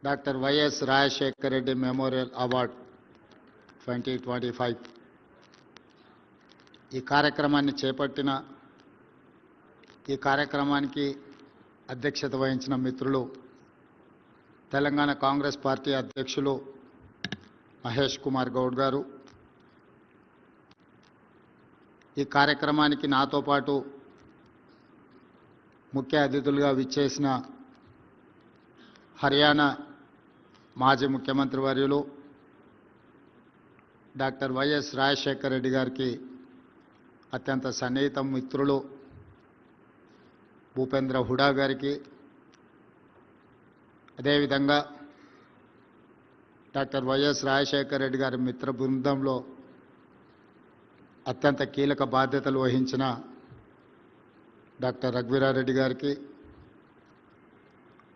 Doctor Y S Rajasekhara Reddy memorial award 2025 ఈ కార్యక్రమాన్ని చేపట్టిన ఈ కార్యక్రమానికి అధ్యక్షత వహించిన మిత్రులు తెలంగాణ కాంగ్రెస్ పార్టీ అధ్యక్షులు మహేష్ కుమార్ గౌడ్ గారు, ఈ కార్యక్రమానికి నాతో పాటు ముఖ్య అతిథులుగా విచ్చేసిన హర్యానా మాజీ ముఖ్యమంత్రి వర్యులు డాక్టర్ వైఎస్ రాజశేఖర రెడ్డి గారికి అత్యంత సన్నిహిత మిత్రులు భూపేంద్ర హుడా గారికి, అదేవిధంగా డాక్టర్ వైఎస్ రాజశేఖర రెడ్డి గారి మిత్ర బృందంలో అత్యంత కీలక బాధ్యతలు వహించిన డాక్టర్ రఘువీరారెడ్డి గారికి,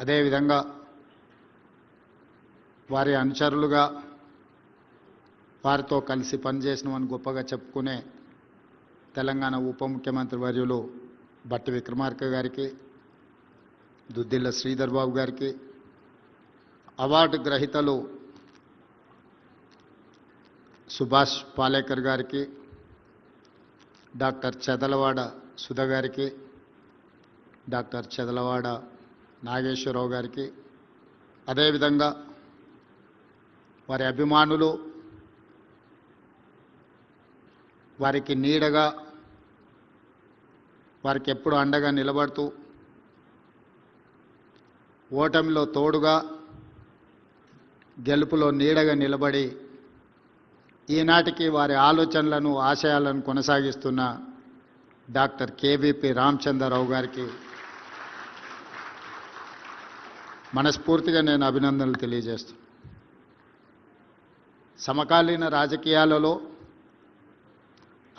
అదేవిధంగా వారి అనుచరులుగా వారితో కలిసి పనిచేసినామని గొప్పగా చెప్పుకునే తెలంగాణ ఉప ముఖ్యమంత్రి వర్యులు బట్టి విక్రమార్క గారికి, దుద్దిల్ల శ్రీధర్ బాబు గారికి, అవార్డు గ్రహీతలు సుభాష్ పాలేకర్ గారికి, డాక్టర్ చెదలవాడ సుధ గారికి, డాక్టర్ చెదలవాడ నాగేశ్వరరావు గారికి, అదేవిధంగా వారి అభిమానులు, వారికి నీడగా వారికి ఎప్పుడు అండగా నిలబడుతూ ఓటమిలో తోడుగా గెలుపులో నీడగా నిలబడి ఈనాటికి వారి ఆలోచనలను ఆశయాలను కొనసాగిస్తున్న డాక్టర్ కేవీపీ రామచంద్రరావు గారికి మనస్ఫూర్తిగా నేను అభినందనలు తెలియజేస్తున్నాను. సమకాలీన రాజకీయాలలో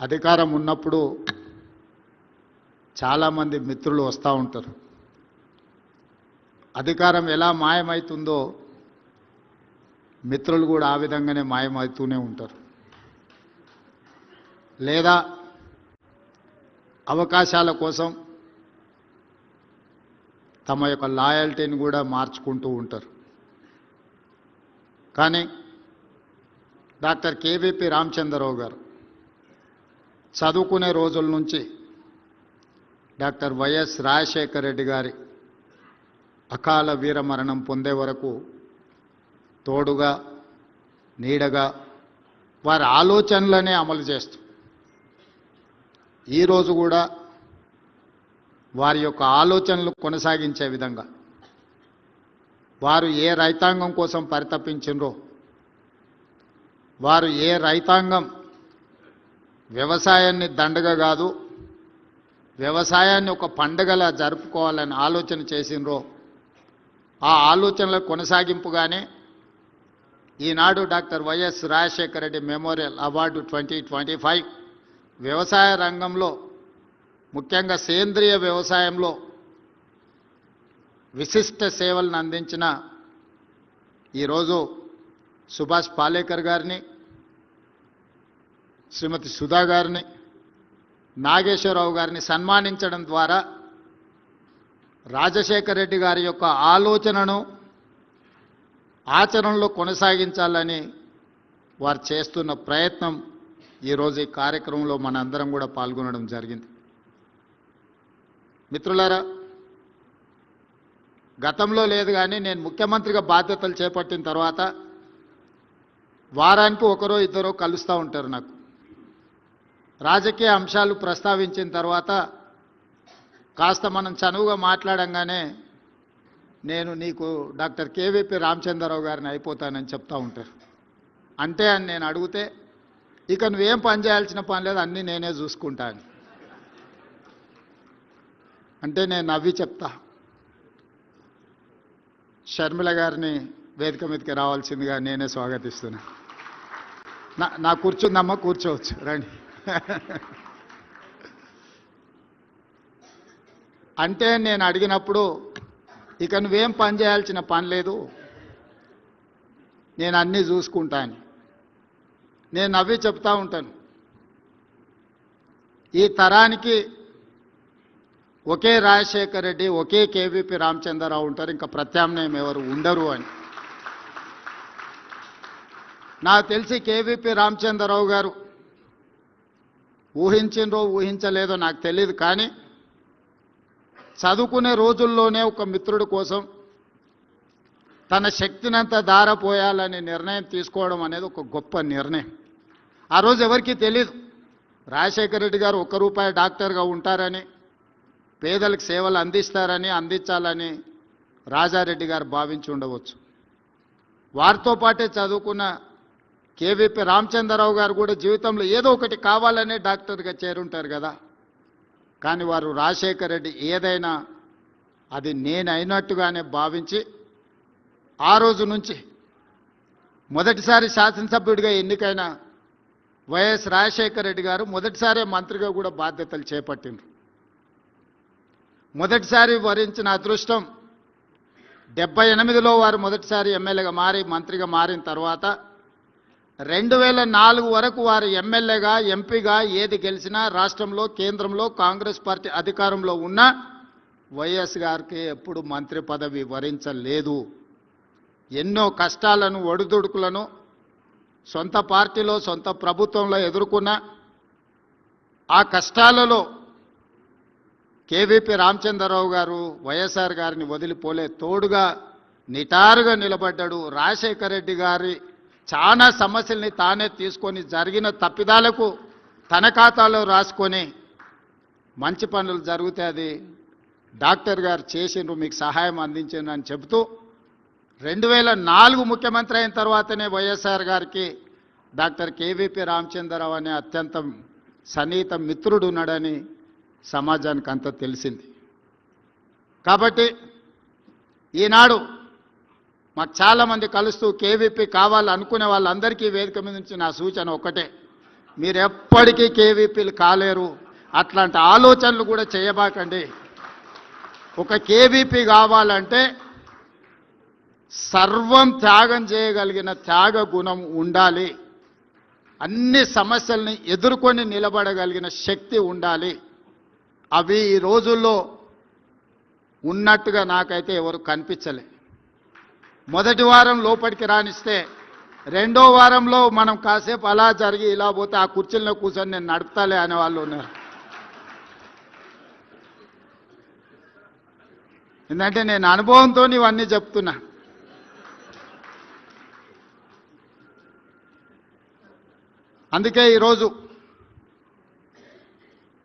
అధికారం ఉన్నప్పుడు చాలామంది మిత్రులు వస్తూ ఉంటారు. అధికారం ఎలా మాయమవుతుందో మిత్రులు కూడా ఆ విధంగానే మాయమవుతూనే ఉంటారు. లేదా అవకాశాల కోసం తమ యొక్క లాయల్టీని కూడా మార్చుకుంటూ ఉంటారు. కానీ డాక్టర్ కేవీపీ రామచంద్రరావు గారు చదువుకునే రోజుల నుంచి డాక్టర్ వైఎస్ రాజశేఖర రెడ్డి గారి అకాల వీరమరణం పొందే వరకు తోడుగా నీడగా వారి ఆలోచనలనే అమలు చేస్తూ ఈరోజు కూడా వారి యొక్క ఆలోచనలు కొనసాగించే విధంగా వారు ఏ రైతాంగం కోసం పరితపించినరో, వారు ఏ రైతాంగం వ్యవసాయాన్ని దండగా కాదు వ్యవసాయాన్ని ఒక పండగలా జరుపుకోవాలని ఆలోచన చేసినరో ఆ ఆలోచనల కొనసాగింపుగానే ఈనాడు doctor Y S Rajasekhara Reddy memorial award 2025 వ్యవసాయ రంగంలో ముఖ్యంగా సేంద్రియ వ్యవసాయంలో విశిష్ట సేవలను అందించిన ఈరోజు సుభాష్ పాలేకర్ గారిని, శ్రీమతి సుధా గారిని, నాగేశ్వరరావు గారిని సన్మానించడం ద్వారా రాజశేఖర రెడ్డి గారి యొక్క ఆలోచనను ఆచరణలో కొనసాగించాలని వారు చేస్తున్న ప్రయత్నం ఈరోజు ఈ కార్యక్రమంలో మనందరం కూడా పాల్గొనడం జరిగింది. మిత్రులారా, గతంలో లేదు కానీ నేను ముఖ్యమంత్రిగా బాధ్యతలు చేపట్టిన తర్వాత వారానికి ఒకరో ఇద్దరో కలుస్తూ ఉంటారు. నాకు రాజకీయ అంశాలు ప్రస్తావించిన తర్వాత కాస్త మనం చనువుగా మాట్లాడంగానే నేను నీకు డాక్టర్ కేవీపీ రామచంద్రరావు గారిని అయిపోతానని చెప్తూ ఉంటారు. అంటే అని నేను అడిగితే ఇక నువ్వేం పని చేయాల్సిన పని లేదు, అన్నీ నేనే చూసుకుంటాను అంటే నేను నవ్వి చెప్తా. షర్మిల గారిని వేదిక మీదకి రావాల్సిందిగా నేనే స్వాగతిస్తున్నా. నా కూర్చుందమ్మా, కూర్చోవచ్చు, రండి. అంటే నేను అడిగినప్పుడు ఇక నువ్వేం పని చేయాల్సిన పని లేదు, నేను అన్నీ చూసుకుంటాను. నేను నవ్వి చెప్తా ఉంటాను, ఈ తరానికి ఒకే రాజశేఖర రెడ్డి ఒకే కేవీపీ రామచంద్రరావు ఉంటారు, ఇంకా ప్రత్యామ్నాయం ఎవరు ఉండరు అని. నాకు తెలిసి కేవీపీ రామచంద్రరావు గారు ఊహించిండ్రో ఊహించలేదో నాకు తెలియదు, కానీ చదువుకునే రోజుల్లోనే ఒక మిత్రుడి కోసం తన శక్తినంతా దారపోయాలని నిర్ణయం తీసుకోవడం అనేది ఒక గొప్ప నిర్ణయం. ఆ రోజు ఎవరికీ తెలియదు రాజశేఖర రెడ్డి గారు ₹1 డాక్టర్గా ఉంటారని, పేదలకు సేవలు అందించాలని రాజారెడ్డి గారు భావించి ఉండవచ్చు. వారితో పాటే చదువుకున్న కేవీపీ రామచంద్రరావు గారు కూడా జీవితంలో ఏదో ఒకటి కావాలనే డాక్టర్గా చేరుంటారు కదా. కానీ వారు రాజశేఖర రెడ్డి ఏదైనా అది నేనైనట్టుగానే భావించి ఆ రోజు నుంచి మొదటిసారి శాసనసభ్యుడిగా ఎన్నికైన వైఎస్ రాజశేఖర రెడ్డి గారు మొదటిసారి మంత్రిగా కూడా బాధ్యతలు చేపట్టిండ్రు. మొదటిసారి వరించిన అదృష్టం 78లో వారు మొదటిసారి ఎమ్మెల్యేగా మారి మంత్రిగా మారిన తర్వాత 2004 వరకు వారు ఎమ్మెల్యేగా ఎంపీగా ఏది గెలిచినా రాష్ట్రంలో కేంద్రంలో కాంగ్రెస్ పార్టీ అధికారంలో ఉన్న వైఎస్ గారికి ఎప్పుడు మంత్రి పదవి వరించలేదు. ఎన్నో కష్టాలను ఒడిదుడుకులను సొంత పార్టీలో సొంత ప్రభుత్వంలో ఎదుర్కొన్న ఆ కష్టాలలో కేవీపీ రామచంద్రరావు గారు వైఎస్ఆర్ గారిని వదిలిపోలే, తోడుగా నిటారుగా నిలబడ్డాడు. రాజశేఖర రెడ్డి గారి చాలా సమస్యల్ని తానే తీసుకొని జరిగిన తప్పిదాలకు తన ఖాతాలో రాసుకొని మంచి పనులు జరిగితే అది డాక్టర్ గారు చేసిండ్రు, మీకు సహాయం అందించిండ్రు అని చెబుతూ 2004 ముఖ్యమంత్రి అయిన తర్వాతనే వైఎస్ఆర్ గారికి డాక్టర్ కేవీపీ రామచంద్రరావు అనే అత్యంత సన్నిహిత మిత్రుడు ఉన్నాడని సమాజానికి అంతా తెలిసింది. కాబట్టి ఈనాడు మాకు చాలామంది కలుస్తూ కేవీపీ కావాలనుకునే వాళ్ళందరికీ వేదిక మీద నుంచి నా సూచన ఒకటే, మీరు ఎప్పటికీ కేవీపీలు కాలేరు, అట్లాంటి ఆలోచనలు కూడా చేయబాకండి. ఒక కేవీపీ కావాలంటే సర్వం త్యాగం చేయగలిగిన త్యాగ గుణం ఉండాలి, అన్ని సమస్యల్ని ఎదుర్కొని నిలబడగలిగిన శక్తి ఉండాలి. అవి ఈ రోజుల్లో ఉన్నట్టుగా నాకైతే ఎవరు కనిపించలే. మొదటి వారం లోపలికి రానిస్తే రెండో వారంలో మనం కాసేపు అలా జరిగి ఇలా పోతే ఆ కుర్చీల్లో కూర్చొని నేను నడుపుతాలే అనే వాళ్ళు ఉన్నారు. ఎందుకంటే నేను అనుభవంతో ఇవన్నీ చెప్తున్నా. అందుకే ఈరోజు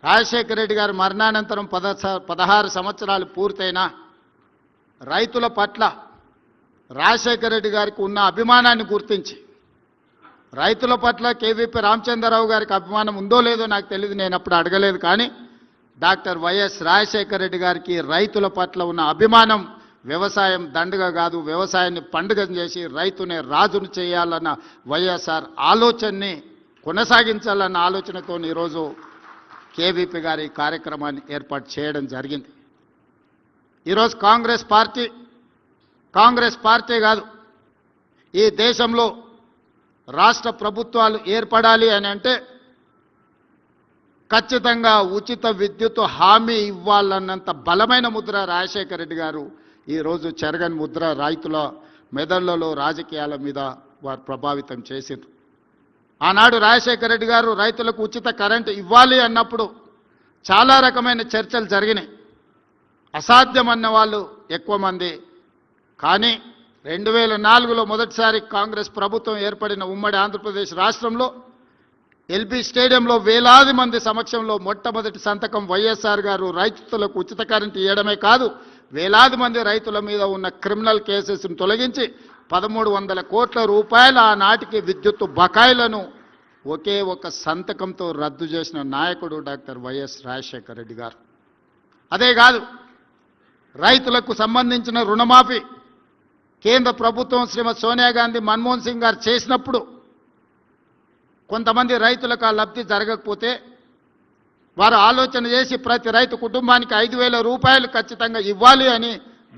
రాజశేఖర రెడ్డి గారి మరణానంతరం 16 సంవత్సరాలు పూర్తయినా రైతుల పట్ల రాజశేఖర రెడ్డి గారికి ఉన్న అభిమానాన్ని గుర్తించి, రైతుల పట్ల కేవీపీ రామచంద్రరావు గారికి అభిమానం ఉందో లేదో నాకు తెలియదు, నేను అప్పుడు అడగలేదు. కానీ డాక్టర్ వైఎస్ రాజశేఖర రెడ్డి గారికి రైతుల పట్ల ఉన్న అభిమానం వ్యవసాయం దండగ కాదు, వ్యవసాయాన్ని పండుగ చేసి రైతునే రాజును చేయాలన్న వైఎస్ఆర్ ఆలోచనని కొనసాగించాలన్న ఆలోచనతో ఈరోజు కేవీపీ గారి కార్యక్రమాన్ని ఏర్పాటు చేయడం జరిగింది. ఈరోజు కాంగ్రెస్ పార్టీ కాదు, ఈ దేశంలో రాష్ట్ర ప్రభుత్వాలు ఏర్పడాలి అని అంటే ఖచ్చితంగా ఉచిత విద్యుత్ హామీ ఇవ్వాలన్నంత బలమైన ముద్ర రాజశేఖర రెడ్డి గారు ఈరోజు చెరగని ముద్ర రైతుల మెదళ్లలో రాజకీయాల మీద వారు ప్రభావితం చేసిండ్రు. ఆనాడు రాజశేఖర రెడ్డి గారు రైతులకు ఉచిత కరెంటు ఇవ్వాలి అన్నప్పుడు చాలా రకమైన చర్చలు జరిగినాయి. అసాధ్యమన్న వాళ్ళు ఎక్కువ మంది. కానీ 2004లో మొదటిసారి కాంగ్రెస్ ప్రభుత్వం ఏర్పడిన ఉమ్మడి ఆంధ్రప్రదేశ్ రాష్ట్రంలో ఎల్బీ స్టేడియంలో వేలాది మంది సమక్షంలో మొట్టమొదటి సంతకం వైఎస్ఆర్ గారు రైతులకు ఉచిత కరెంటు ఇవ్వడమే కాదు, వేలాది మంది రైతుల మీద ఉన్న క్రిమినల్ కేసెస్ను తొలగించి 1300 కోట్ల రూపాయల ఆనాటికి విద్యుత్ బకాయిలను ఒకే ఒక సంతకంతో రద్దు చేసిన నాయకుడు డాక్టర్ వైఎస్ రాజశేఖర రెడ్డి గారు. అదే కాదు, రైతులకు సంబంధించిన రుణమాఫీ కేంద్ర ప్రభుత్వం శ్రీమతి సోనియా గాంధీ మన్మోహన్ సింగ్ గారు చేసినప్పుడు కొంతమంది రైతులకు ఆ లబ్ధి జరగకపోతే వారు ఆలోచన చేసి ప్రతి రైతు కుటుంబానికి 5,000 రూపాయలు ఖచ్చితంగా ఇవ్వాలి అని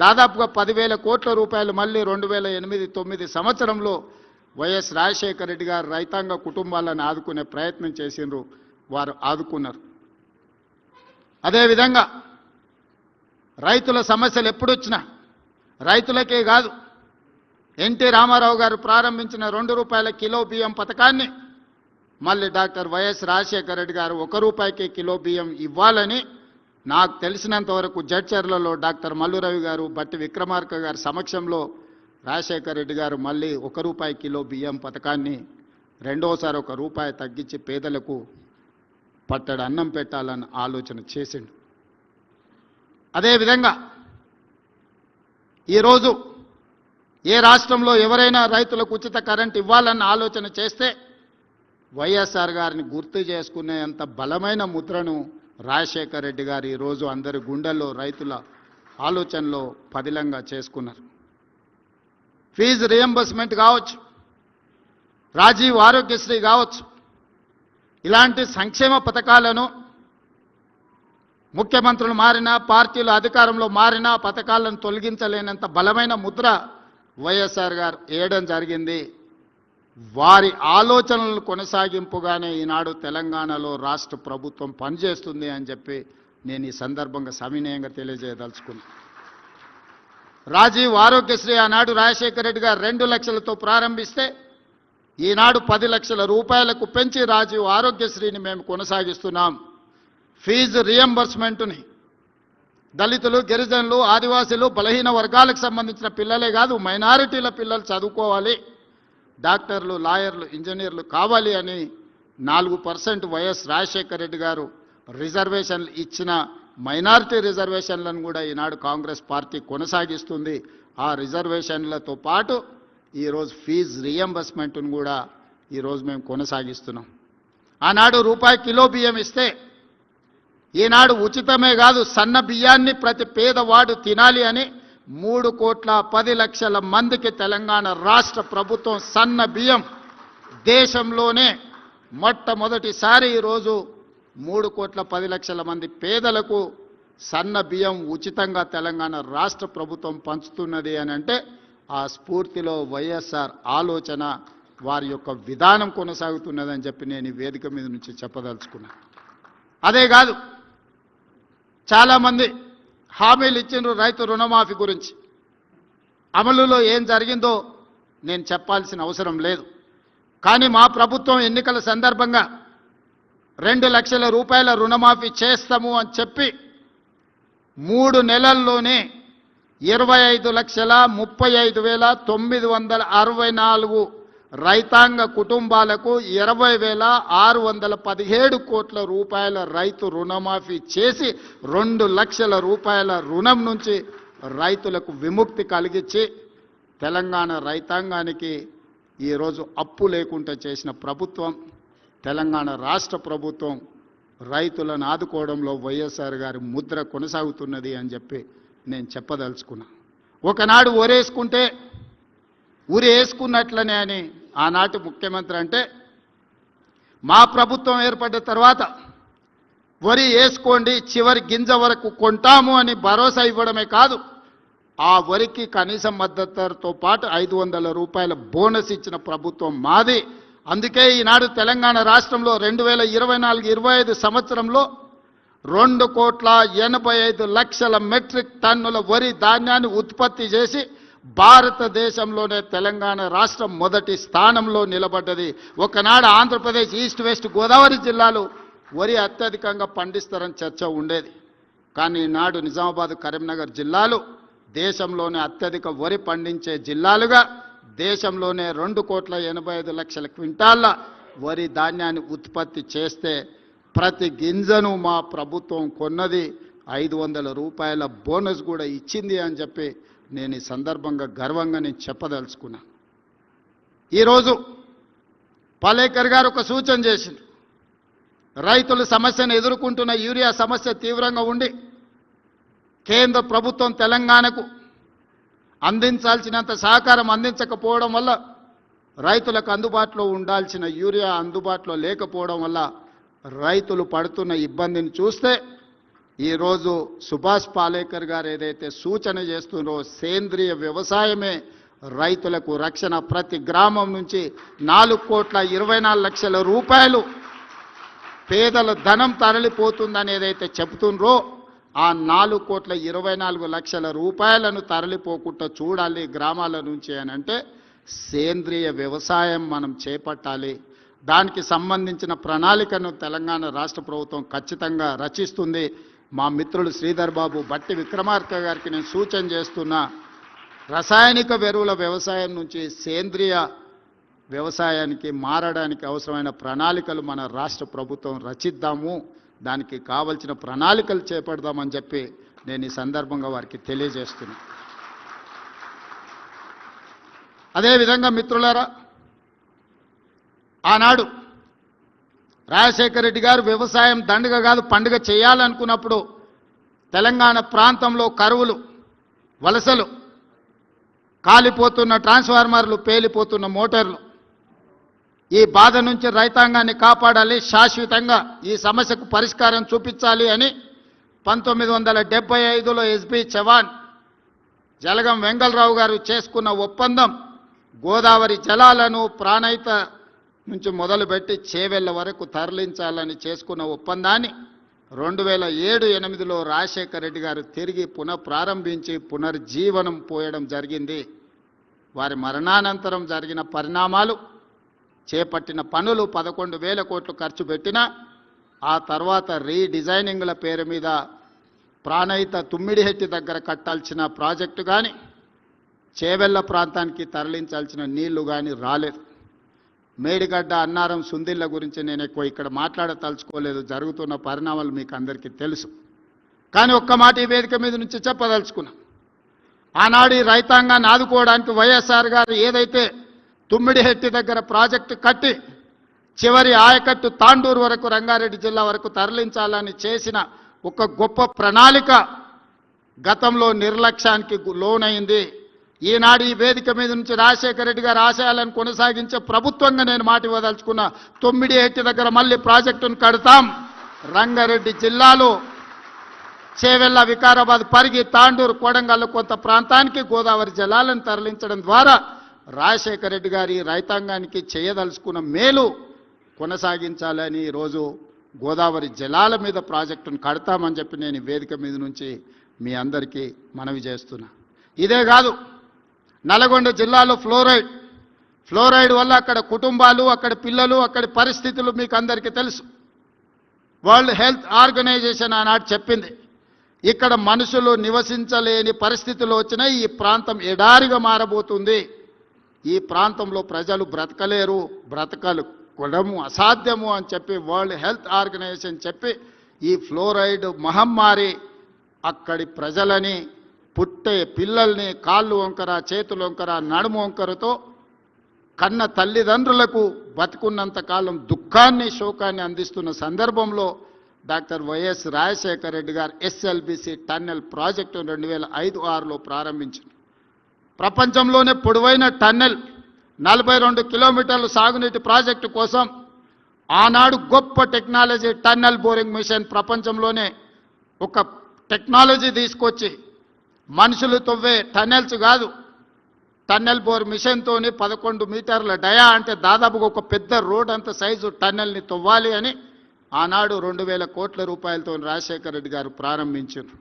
దాదాపుగా 10,000 కోట్ల రూపాయలు మళ్ళీ 2008-9 సంవత్సరంలో వైఎస్ రాజశేఖర రెడ్డి గారు రైతాంగ కుటుంబాలను ఆదుకునే ప్రయత్నం చేసిండ్రు, వారు ఆదుకున్నారు. అదేవిధంగా రైతుల సమస్యలు ఎప్పుడొచ్చినా రైతులకే కాదు ఎన్టీ రామారావు గారు ప్రారంభించిన ₹2 కిలో బియ్యం పథకాన్ని మళ్ళీ డాక్టర్ వైఎస్ రాజశేఖర రెడ్డి గారు ₹1 కిలో బియ్యం ఇవ్వాలని నాకు తెలిసినంత వరకు జడ్చర్లలో డాక్టర్ మల్లురవి గారు, బట్టి విక్రమార్క గారి సమక్షంలో రాజశేఖర రెడ్డి గారు మళ్ళీ ₹1 కిలో బియ్యం పథకాన్ని రెండోసారి ₹1 తగ్గించి పేదలకు పట్టడి అన్నం పెట్టాలని ఆలోచన చేసిండు. అదేవిధంగా ఈరోజు ఏ రాష్ట్రంలో ఎవరైనా రైతులకు ఉచిత కరెంట్ ఇవ్వాలన్న ఆలోచన చేస్తే వైఎస్ఆర్ గారిని గుర్తు చేసుకునేంత బలమైన ముద్రను రాజశేఖర రెడ్డి గారు ఈరోజు అందరి గుండెల్లో రైతుల ఆలోచనలో పదిలంగా చేసుకున్నారు. ఫీజు రియంబర్స్మెంట్ కావచ్చు, రాజీవ్ ఆరోగ్యశ్రీ కావచ్చు, ఇలాంటి సంక్షేమ పథకాలను ముఖ్యమంత్రులు మారినా, పార్టీలు అధికారంలో మారినా పథకాలను తొలగించలేనంత బలమైన ముద్ర వైఎస్ఆర్ గారు వేయడం జరిగింది. వారి ఆలోచనలు కొనసాగింపుగానే ఈనాడు తెలంగాణలో రాష్ట్ర ప్రభుత్వం పనిచేస్తుంది అని చెప్పి నేను ఈ సందర్భంగా సవినయంగా తెలియజేయదలుచుకున్నాను. రాజీవ్ ఆరోగ్యశ్రీ ఆనాడు రాజశేఖర రెడ్డి గారు 2 లక్షలతో ప్రారంభిస్తే ఈనాడు 10 లక్షల రూపాయలకు పెంచి రాజీవ్ ఆరోగ్యశ్రీని మేము కొనసాగిస్తున్నాం. ఫీజు రియంబర్స్మెంట్ని దళితులు, గిరిజనులు, ఆదివాసీలు, బలహీన వర్గాలకు సంబంధించిన పిల్లలే కాదు, మైనారిటీల పిల్లలు చదువుకోవాలి, డాక్టర్లు, లాయర్లు, ఇంజనీర్లు కావాలి అని 4% వైఎస్ రాజశేఖర రెడ్డి గారు రిజర్వేషన్లు ఇచ్చిన మైనారిటీ రిజర్వేషన్లను కూడా ఈనాడు కాంగ్రెస్ పార్టీ కొనసాగిస్తుంది. ఆ రిజర్వేషన్లతో పాటు ఈరోజు ఫీజు రియంబర్స్మెంట్ను కూడా ఈరోజు మేము కొనసాగిస్తున్నాం. ఆనాడు ₹1 కిలో బియ్యం ఇస్తే ఈనాడు ఉచితమే కాదు, సన్న బియ్యాన్ని ప్రతి పేదవాడు తినాలి అని 3,10,00,000 మందికి తెలంగాణ రాష్ట్ర ప్రభుత్వం సన్న బియ్యం దేశంలోనే మొట్టమొదటిసారి ఈరోజు 3,10,00,000 మంది పేదలకు సన్న బియ్యం ఉచితంగా తెలంగాణ రాష్ట్ర ప్రభుత్వం పంచుతున్నది అని అంటే ఆ స్ఫూర్తిలో వైఎస్ఆర్ ఆలోచన, వారి యొక్క విధానం కొనసాగుతున్నదని చెప్పి నేను ఈ వేదిక మీద నుంచి చెప్పదలుచుకున్నాను. అదే కాదు, చాలామంది హామీలు ఇచ్చిండ్రు రైతు రుణమాఫీ గురించి. అమలులో ఏం జరిగిందో నేను చెప్పాల్సిన అవసరం లేదు. కానీ మా ప్రభుత్వం ఎన్నికల సందర్భంగా 2 లక్షల రూపాయల రుణమాఫీ చేస్తాము అని చెప్పి 3 నెలల్లోనే 25,35,964 రైతాంగ కుటుంబాలకు 20,617 కోట్ల రూపాయల రైతు రుణమాఫీ చేసి 2 లక్షల రూపాయల రుణం నుంచి రైతులకు విముక్తి కలిగించి తెలంగాణ రైతాంగానికి ఈరోజు అప్పు లేకుండా చేసిన ప్రభుత్వం తెలంగాణ రాష్ట్ర ప్రభుత్వం. రైతులను ఆదుకోవడంలో వైఎస్ఆర్ గారి ముద్ర కొనసాగుతున్నది అని చెప్పి నేను చెప్పదలుచుకున్నా. ఒకనాడు ఒరేసుకుంటే ఉరి వేసుకున్నట్లనే అని ఆనాటి ముఖ్యమంత్రి అంటే, మా ప్రభుత్వం ఏర్పడ్డ తర్వాత వరి వేసుకోండి, చివరి గింజ వరకు కొంటాము అని భరోసా ఇవ్వడమే కాదు, ఆ వరికి కనీస మద్దతు ధరతో పాటు 500 రూపాయల బోనస్ ఇచ్చిన ప్రభుత్వం మాది. అందుకే ఈనాడు తెలంగాణ రాష్ట్రంలో 2024-25 సంవత్సరంలో 2,85,00,000 మెట్రిక్ టన్నుల వరి ధాన్యాన్ని ఉత్పత్తి చేసి భారతదేశంలోనే తెలంగాణ రాష్ట్రం మొదటి స్థానంలో నిలబడ్డది. ఒకనాడు ఆంధ్రప్రదేశ్, ఈస్ట్ వెస్ట్ గోదావరి జిల్లాలు వరి అత్యధికంగా పండిస్తారని చర్చ ఉండేది. కానీ నాడు నిజామాబాద్, కరీంనగర్ జిల్లాలు దేశంలోనే అత్యధిక వరి పండించే జిల్లాలుగా దేశంలోనే 2,85,00,000 క్వింటాళ్ళ వరి ధాన్యాన్ని ఉత్పత్తి చేస్తే ప్రతి గింజను మా ప్రభుత్వం కొన్నది, 500 రూపాయల బోనస్ కూడా ఇచ్చింది అని చెప్పి నేను ఈ సందర్భంగా గర్వంగా నేను చెప్పదలుచుకున్నా. ఈరోజు పాలేకర్ గారు ఒక సూచన చేసింది. రైతుల సమస్యను ఎదుర్కొంటున్న యూరియా సమస్య తీవ్రంగా ఉండి కేంద్ర ప్రభుత్వం తెలంగాణకు అందించాల్సినంత సహకారం అందించకపోవడం వల్ల, రైతులకు అందుబాటులో ఉండాల్సిన యూరియా అందుబాటులో లేకపోవడం వల్ల రైతులు పడుతున్న ఇబ్బందిని చూస్తే ఈరోజు సుభాష్ పాలేకర్ గారు ఏదైతే సూచన చేస్తున్నారో సేంద్రియ వ్యవసాయమే రైతులకు రక్షణ, ప్రతి గ్రామం నుంచి 4,24,00,000 రూపాయలు పేదల ధనం తరలిపోతుందని ఏదైతే చెబుతున్నారో ఆ 4,24,00,000 రూపాయలను తరలిపోకుండా చూడాలి గ్రామాల నుంచి అని అంటే సేంద్రియ వ్యవసాయం మనం చేపట్టాలి. దానికి సంబంధించిన ప్రణాళికను తెలంగాణ రాష్ట్ర ప్రభుత్వం ఖచ్చితంగా రచిస్తుంది. మా మిత్రులు శ్రీధర్ బాబు, బట్టి విక్రమార్క గారికి నేను సూచన చేస్తున్నా, రసాయనిక ఎరువుల వ్యవసాయం నుంచి సేంద్రియ వ్యవసాయానికి మారడానికి అవసరమైన ప్రణాళికలు మన రాష్ట్ర ప్రభుత్వం రచిద్దాము, దానికి కావలసిన ప్రణాళికలు చేపడదామని చెప్పి నేను ఈ సందర్భంగా వారికి తెలియజేస్తున్నా. అదేవిధంగా మిత్రులారా, ఆనాడు రాజశేఖర రెడ్డి గారు వ్యవసాయం దండగ కాదు పండుగ చేయాలనుకున్నప్పుడు తెలంగాణ ప్రాంతంలో కరువులు, వలసలు, కాలిపోతున్న ట్రాన్స్ఫార్మర్లు, పేలిపోతున్న మోటార్లు, ఈ బాధ నుంచి రైతాంగాన్ని కాపాడాలి, శాశ్వతంగా ఈ సమస్యకు పరిష్కారం చూపించాలి అని 1975లో ఎస్బి చవాన్, జలగం వెంగళరావు గారు చేసుకున్న ఒప్పందం గోదావరి జలాలను ప్రాణహిత నుంచి మొదలుపెట్టి చేవెళ్ల వరకు తరలించాలని చేసుకున్న ఒప్పందాన్ని 2007-8లో రాజశేఖర రెడ్డి గారు తిరిగి పునఃప్రారంభించి పునర్జీవనం పోయడం జరిగింది. వారి మరణానంతరం జరిగిన పరిణామాలు, చేపట్టిన పనులు 11,000 కోట్లు ఖర్చు పెట్టినా ఆ తర్వాత రీడిజైనింగ్ల పేరు మీద ప్రాణహిత తుమ్మిడిహెట్టి దగ్గర కట్టాల్సిన ప్రాజెక్టు కానీ, చేవెళ్ల ప్రాంతానికి తరలించాల్సిన నీళ్లు కానీ రాలేదు. మేడిగడ్డ, అన్నారం, సుందిళ్ళ గురించి నేను ఎక్కువ ఇక్కడ మాట్లాడతలుచుకోలేదు, జరుగుతున్న పరిణామాలు మీకు అందరికీ తెలుసు. కానీ ఒక్క మాట ఈ వేదిక మీద నుంచి చెప్పదలుచుకున్నా. ఆనాడు ఈ రైతాంగాన్ని ఆదుకోవడానికి వైఎస్ఆర్ గారు ఏదైతే తుమ్మిడిహెట్టి దగ్గర ప్రాజెక్టు కట్టి చివరి ఆయకట్టు తాండూరు వరకు, రంగారెడ్డి జిల్లా వరకు తరలించాలని చేసిన ఒక గొప్ప ప్రణాళిక గతంలో నిర్లక్ష్యానికి లోనైంది. ఈనాడు ఈ వేదిక మీద నుంచి రాజశేఖర రెడ్డి గారి ఆశయాలను కొనసాగించే ప్రభుత్వంగా నేను మాట ఇవ్వదలుచుకున్న, తుమ్మిడిహెట్టి దగ్గర మళ్ళీ ప్రాజెక్టును కడతాం. రంగారెడ్డి జిల్లాలో చేవెళ్ల, వికారాబాద్, పరిగి, తాండూరు, కొడంగల్ కొంత ప్రాంతానికి గోదావరి జలాలను తరలించడం ద్వారా రాజశేఖర రెడ్డి గారి రైతాంగానికి చేయదలుచుకున్న మేలు కొనసాగించాలని ఈరోజు గోదావరి జలాల మీద ప్రాజెక్టును కడతామని చెప్పి నేను ఈ వేదిక మీద నుంచి మీ అందరికీ మనవి చేస్తున్నా. ఇదే కాదు, నల్గొండ జిల్లాలో ఫ్లోరైడ్ వల్ల అక్కడ కుటుంబాలు, అక్కడ పిల్లలు, అక్కడి పరిస్థితులు మీకు అందరికీ తెలుసు. వరల్డ్ హెల్త్ ఆర్గనైజేషన్ ఆనాడు చెప్పింది, ఇక్కడ మనుషులు నివసించలేని పరిస్థితులు వచ్చినాయి, ఈ ప్రాంతం ఎడారిగా మారబోతుంది, ఈ ప్రాంతంలో ప్రజలు బ్రతకలేరు, బ్రతకడము అసాధ్యము అని చెప్పి వరల్డ్ హెల్త్ ఆర్గనైజేషన్ చెప్పి ఈ ఫ్లోరైడ్ మహమ్మారి అక్కడి ప్రజలని, పుట్టే పిల్లల్ని కాళ్ళు వంకర, చేతులు వంకర, నడుము వంకరతో కన్న తల్లిదండ్రులకు బతుకున్నంత కాలం దుఃఖాన్ని, శోకాన్ని అందిస్తున్న సందర్భంలో డాక్టర్ వైఎస్ రాజశేఖర రెడ్డి గారు ఎస్ఎల్బిసి టన్నెల్ ప్రాజెక్టు 2005-6లో ప్రారంభించారు. ప్రపంచంలోనే పొడవైన టన్నెల్, 42 కిలోమీటర్ల సాగునీటి ప్రాజెక్టు కోసం ఆనాడు గొప్ప టెక్నాలజీ టన్నెల్ బోరింగ్ మిషన్, ప్రపంచంలోనే ఒక టెక్నాలజీ తీసుకొచ్చి మనుషులు తవ్వే టన్నెల్స్ కాదు, టన్నెల్ బోర్ మిషన్తోని 11 మీటర్ల డయా అంటే దాదాపుగా ఒక పెద్ద రోడ్ అంత సైజు టన్నెల్ని తవ్వాలి అని ఆనాడు 2,000 కోట్ల రూపాయలతో రాజశేఖర రెడ్డి గారు ప్రారంభించారు.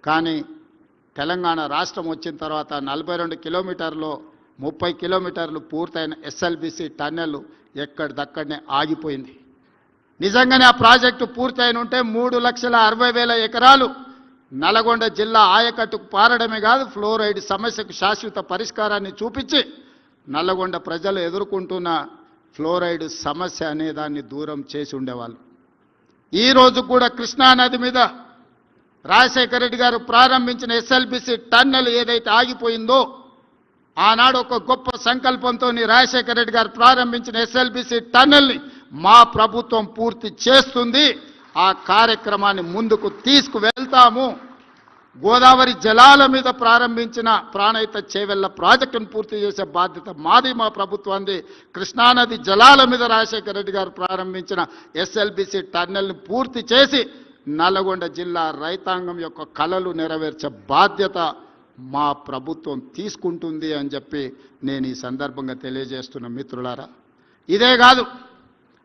కానీ తెలంగాణ రాష్ట్రం వచ్చిన తర్వాత 42 కిలోమీటర్లో 30 కిలోమీటర్లు పూర్తయిన ఎస్ఎల్బిసి టన్నెల్ ఎక్కడిదక్కడనే ఆగిపోయింది. నిజంగానే ఆ ప్రాజెక్టు పూర్తయిన ఉంటే 3,60,000 ఎకరాలు నల్గొండ జిల్లా ఆయకట్టుకు పారడమే కాదు, ఫ్లోరైడ్ సమస్యకు శాశ్వత పరిష్కారాన్ని చూపించి నల్గొండ ప్రజలు ఎదుర్కొంటున్న ఫ్లోరైడ్ సమస్య అనే దాన్ని దూరం చేసి ఉండేవాళ్ళు. ఈరోజు కూడా కృష్ణానది మీద రాజశేఖర రెడ్డి గారు ప్రారంభించిన ఎస్ఎల్బిసి టన్నెల్ ఏదైతే ఆగిపోయిందో, ఆనాడు ఒక గొప్ప సంకల్పంతో రాజశేఖర రెడ్డి గారు ప్రారంభించిన ఎస్ఎల్బిసి టన్నెల్ని మా ప్రభుత్వం పూర్తి చేస్తుంది. ఆ కార్యక్రమాన్ని ముందుకు తీసుకువెళ్తాము. గోదావరి జలాల మీద ప్రారంభించిన ప్రాణహిత చేవెళ్ల ప్రాజెక్టును పూర్తి చేసే బాధ్యత మాది, మా ప్రభుత్వాన్ని. కృష్ణానది జలాల మీద రాజశేఖర రెడ్డి గారు ప్రారంభించిన ఎస్ఎల్బిసి టన్నెల్ని పూర్తి చేసి నల్గొండ జిల్లా రైతాంగం యొక్క కలలు నెరవేర్చే బాధ్యత మా ప్రభుత్వం తీసుకుంటుంది అని చెప్పి నేను ఈ సందర్భంగా తెలియజేస్తున్న మిత్రులారా. ఇదే కాదు,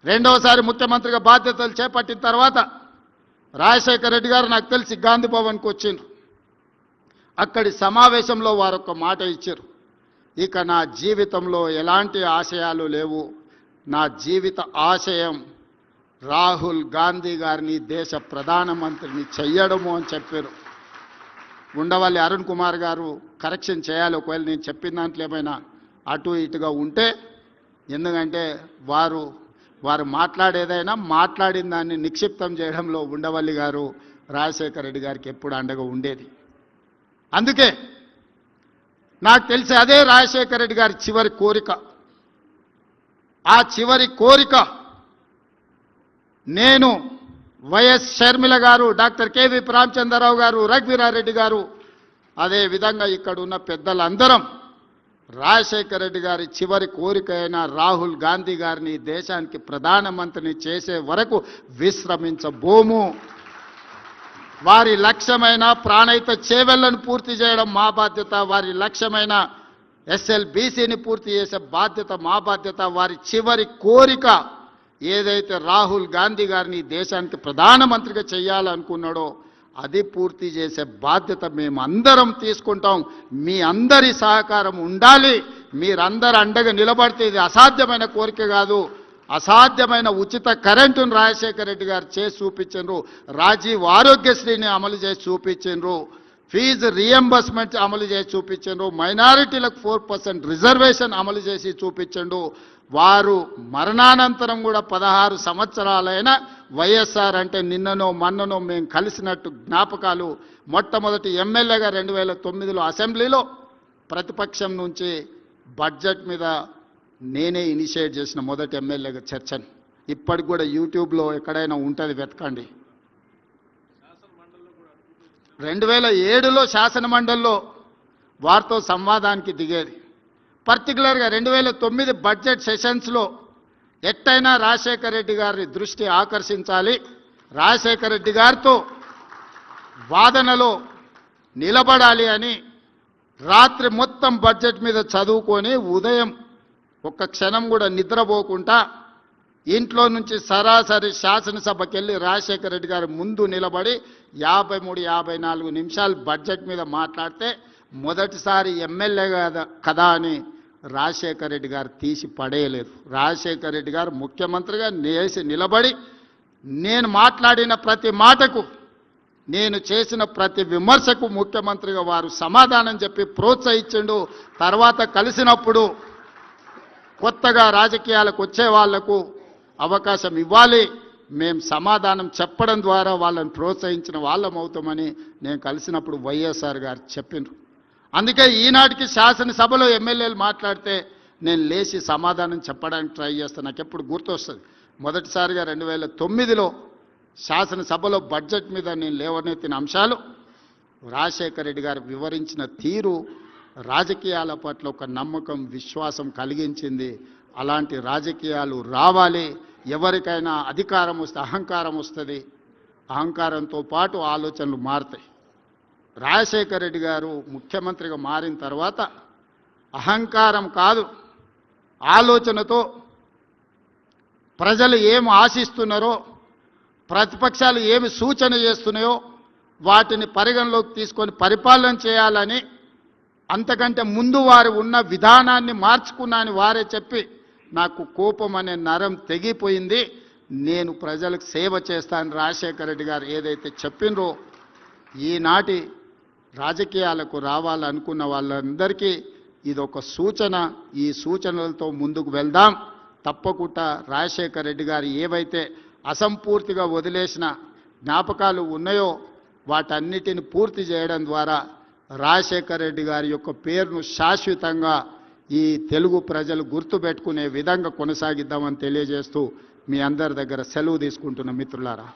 రెండోసారి ముఖ్యమంత్రిగా బాధ్యతలు చేపట్టిన తర్వాత రాజశేఖర రెడ్డి గారు నాకు తెలిసి గాంధీ భవన్కి వచ్చిండ్రు. అక్కడి సమావేశంలో వారు ఒక మాట ఇచ్చారు, ఇక నా జీవితంలో ఎలాంటి ఆశయాలు లేవు, నా జీవిత ఆశయం రాహుల్ గాంధీ గారిని దేశ ప్రధానమంత్రిని చెయ్యడము అని చెప్పారు. ఉండవల్లి అరుణ్ కుమార్ గారు కరెక్షన్ చేయాలి ఒకవేళ నేను చెప్పిన దాంట్లో ఏమైనా అటు ఇటుగా ఉంటే, ఎందుకంటే వారు మాట్లాడేదైనా మాట్లాడిన దాన్ని నిక్షిప్తం చేయడంలో ఉండవల్లి గారు రాజశేఖర రెడ్డి గారికి ఎప్పుడు అండగా ఉండేది. అందుకే నాకు తెలిసి అదే రాజశేఖర రెడ్డి గారి చివరి కోరిక. ఆ చివరి కోరిక నేను వైఎస్ షర్మిల గారు, డాక్టర్ కేవీ రామచంద్రరావు గారు, రఘువీరారెడ్డి గారు, అదేవిధంగా ఇక్కడ ఉన్న పెద్దలందరం రాజశేఖర రెడ్డి గారి చివరి కోరిక అయిన రాహుల్ గాంధీ గారిని దేశానికి ప్రధానమంత్రిని చేసే వరకు విశ్రమించబోము. వారి లక్ష్యమైన ప్రాణహిత చేవెళ్లను పూర్తి చేయడం మా బాధ్యత, వారి లక్ష్యమైన ఎస్ఎల్బీసీని పూర్తి చేసే బాధ్యత మా బాధ్యత. వారి చివరి కోరిక ఏదైతే రాహుల్ గాంధీ గారిని దేశానికి ప్రధానమంత్రిగా చేయాలనుకున్నాడో అది పూర్తి చేసే బాధ్యత మేమందరం తీసుకుంటాం. మీ అందరి సహకారం ఉండాలి. మీరందరూ అండగా నిలబడితే ఇది అసాధ్యమైన కోరిక కాదు. అసాధ్యమైన ఉచిత కరెంటును రాజశేఖర రెడ్డి గారు చేసి చూపించారు. రాజీవ్ ఆరోగ్యశ్రీని అమలు చేసి చూపించారు. ఫీజు రియంబర్స్మెంట్ అమలు చేసి చూపించారు. మైనారిటీలకు 4% రిజర్వేషన్ అమలు చేసి చూపించండు. వారు మరణానంతరం కూడా 16 సంవత్సరాలైన వైఎస్ఆర్ అంటే నిన్ననో మన్ననో మేము కలిసినట్టు జ్ఞాపకాలు. మొట్టమొదటి ఎమ్మెల్యేగా 2009లో అసెంబ్లీలో ప్రతిపక్షం నుంచి బడ్జెట్ మీద నేనే ఇనిషియేట్ చేసిన మొదటి ఎమ్మెల్యేగా చర్చను. ఇప్పటికి కూడా యూట్యూబ్లో ఎక్కడైనా ఉంటుంది, వెతకండి. 2007లో శాసనమండలిలో వారితో సంవాదానికి దిగేది. పర్టికులర్గా 2009 బడ్జెట్ సెషన్స్లో ఎట్టయినా రాజశేఖర రెడ్డి గారి దృష్టి ఆకర్షించాలి, రాజశేఖర రెడ్డి గారితో వాదనలో నిలబడాలి అని రాత్రి మొత్తం బడ్జెట్ మీద చదువుకొని ఉదయం ఒక్క క్షణం కూడా నిద్రపోకుండా ఇంట్లో నుంచి సరాసరి శాసనసభకి వెళ్ళి రాజశేఖర రెడ్డి గారి ముందు నిలబడి 53-54 నిమిషాలు బడ్జెట్ మీద మాట్లాడితే మొదటిసారి ఎమ్మెల్యే కదా అని రాజశేఖర రెడ్డి గారు తీసి పడేయలేదు. రాజశేఖర రెడ్డి గారు ముఖ్యమంత్రిగా నిలబడి నేను మాట్లాడిన ప్రతి మాటకు, నేను చేసిన ప్రతి విమర్శకు ముఖ్యమంత్రిగా వారు సమాధానం చెప్పి ప్రోత్సహించండు. తర్వాత కలిసినప్పుడు కొత్తగా రాజకీయాలకు వచ్చే వాళ్లకు అవకాశం ఇవ్వాలి, మేము సమాధానం చెప్పడం ద్వారా వాళ్ళని ప్రోత్సహించిన వాళ్ళం అవుతామని నేను కలిసినప్పుడు వైఎస్ఆర్ గారు చెప్పిండ్రు. అందుకే ఈనాటికి శాసనసభలో ఎమ్మెల్యేలు మాట్లాడితే నేను లేచి సమాధానం చెప్పడానికి ట్రై చేస్తాను. నాకు ఎప్పుడు గుర్తొస్తుంది, మొదటిసారిగా 2009లో శాసనసభలో బడ్జెట్ మీద నేను లేవనెత్తిన అంశాలు రాజశేఖర రెడ్డి గారు వివరించిన తీరు రాజకీయాల పట్ల ఒక నమ్మకం, విశ్వాసం కలిగించింది. అలాంటి రాజకీయాలు రావాలి. ఎవరికైనా అధికారం వస్తే అహంకారం వస్తుంది, అహంకారంతో పాటు ఆలోచనలు మారుతాయి. రాజశేఖర రెడ్డి గారు ముఖ్యమంత్రిగా మారిన తర్వాత అహంకారం కాదు, ఆలోచనతో ప్రజలు ఏమి ఆశిస్తున్నారో, ప్రతిపక్షాలు ఏమి సూచన చేస్తున్నాయో వాటిని పరిగణలోకి తీసుకొని పరిపాలన చేయాలని, అంతకంటే ముందు వారు ఉన్న విధానాన్ని మార్చుకున్నా అని వారే చెప్పి నాకు కోపం అనే నరం తెగిపోయింది. నేను ప్రజలకు సేవ చేస్తాను రాజశేఖర రెడ్డి గారు ఏదైతే చెప్పినరో, ఈనాటి రాజకీయాలకు రావాలనుకున్న వాళ్ళందరికీ ఇదొక సూచన. ఈ సూచనలతో ముందుకు వెళ్దాం. తప్పకుండా రాజశేఖర రెడ్డి గారు ఏవైతే అసంపూర్తిగా వదిలేసిన జ్ఞాపకాలు ఉన్నాయో వాటన్నిటిని పూర్తి చేయడం ద్వారా రాజశేఖర రెడ్డి గారి యొక్క పేరును శాశ్వతంగా ఈ తెలుగు ప్రజలు గుర్తుపెట్టుకునే విధంగా కొనసాగిద్దామని తెలియజేస్తూ మీ అందరి దగ్గర సెలవు తీసుకుంటున్న మిత్రులారా.